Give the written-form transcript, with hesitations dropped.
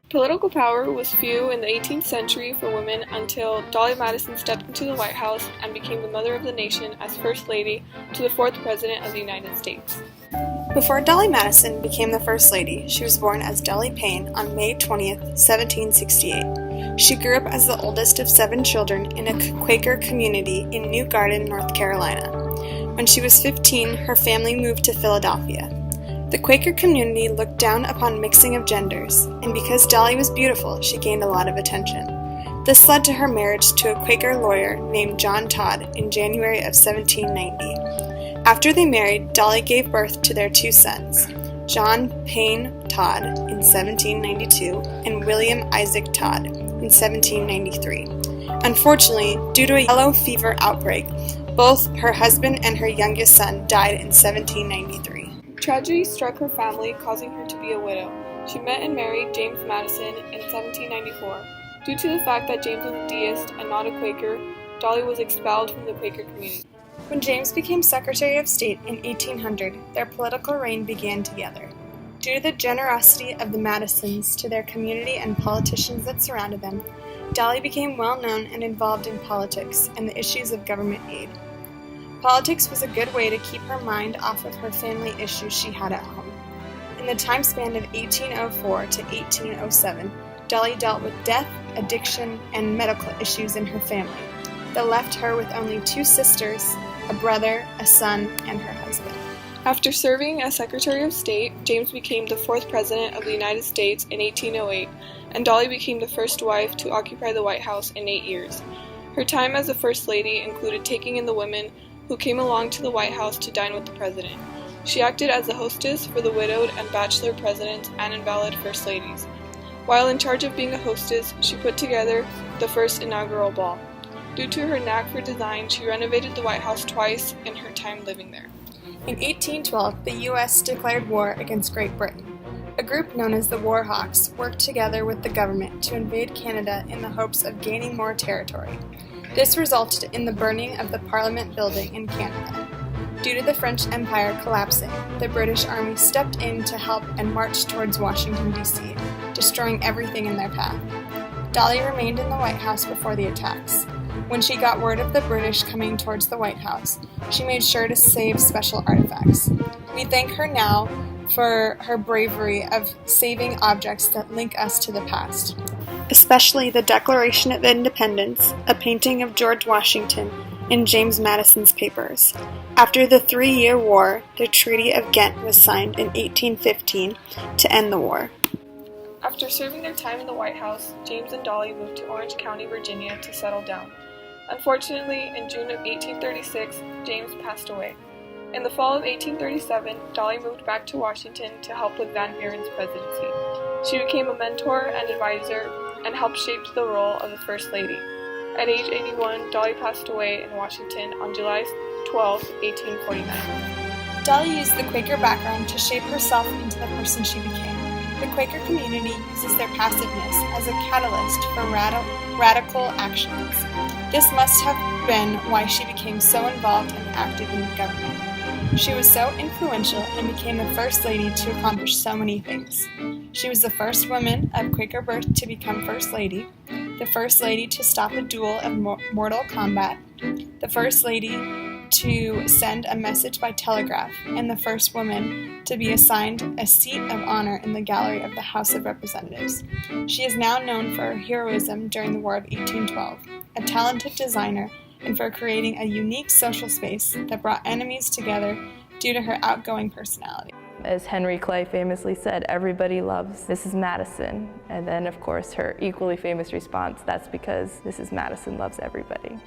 Political power was few in the 18th century for women until Dolley Madison stepped into the White House and became the mother of the nation as First Lady to the fourth President of the United States. Before Dolley Madison became the First Lady, she was born as Dolly Payne on May 20, 1768. She grew up as the oldest of 7 children in a Quaker community in New Garden, North Carolina. When she was 15, her family moved to Philadelphia. The Quaker community looked down upon mixing of genders, and because Dolly was beautiful, she gained a lot of attention. This led to her marriage to a Quaker lawyer named John Todd in January of 1790. After they married, Dolly gave birth to their 2 sons, John Payne Todd in 1792 and William Isaac Todd in 1793. Unfortunately, due to a yellow fever outbreak, both her husband and her youngest son died in 1793. Tragedy struck her family, causing her to be a widow. She met and married James Madison in 1794. Due to the fact that James was a deist and not a Quaker, Dolly was expelled from the Quaker community. When James became Secretary of State in 1800, their political reign began together. Due to the generosity of the Madisons to their community and politicians that surrounded them, Dolly became well known and involved in politics and the issues of government aid. Politics was a good way to keep her mind off of her family issues she had at home. In the time span of 1804 to 1807, Dolly dealt with death, addiction, and medical issues in her family that left her with only 2 sisters, a brother, a son, and her husband. After serving as Secretary of State, James became the 4th President of the United States in 1808, and Dolly became the first wife to occupy the White House in 8 years. Her time as the First Lady included taking in the women who came along to the White House to dine with the President. She acted as the hostess for the widowed and bachelor presidents and invalid First Ladies. While in charge of being a hostess, she put together the first inaugural ball. Due to her knack for design, she renovated the White House twice in her time living there. In 1812, the U.S. declared war against Great Britain. A group known as the War Hawks worked together with the government to invade Canada in the hopes of gaining more territory. This resulted in the burning of the Parliament building in Canada. Due to the French Empire collapsing, the British Army stepped in to help and marched towards Washington, D.C., destroying everything in their path. Dolly remained in the White House before the attacks. When she got word of the British coming towards the White House, she made sure to save special artifacts. We thank her now for her bravery of saving objects that link us to the past, especially the Declaration of Independence, a painting of George Washington, and James Madison's papers. After the 3-year war, the Treaty of Ghent was signed in 1815 to end the war. After serving their time in the White House, James and Dolly moved to Orange County, Virginia to settle down. Unfortunately, in June of 1836, James passed away. In the fall of 1837, Dolly moved back to Washington to help with Van Buren's presidency. She became a mentor and advisor and helped shape the role of the First Lady. At age 81, Dolly passed away in Washington on July 12, 1849. Dolly used the Quaker background to shape herself into the person she became. The Quaker community uses their passiveness as a catalyst for radical actions. This must have been why she became so involved and active in the government. She was so influential and became the First Lady to accomplish so many things. She was the first woman of Quaker birth to become First Lady, the First Lady to stop a duel of mortal combat, the First Lady to send a message by telegraph, and the first woman to be assigned a seat of honor in the gallery of the House of Representatives. She is now known for her heroism during the War of 1812, a talented designer, and for creating a unique social space that brought enemies together due to her outgoing personality. As Henry Clay famously said, everybody loves Mrs. Madison. And then, of course, her equally famous response, that's because Mrs. Madison loves everybody.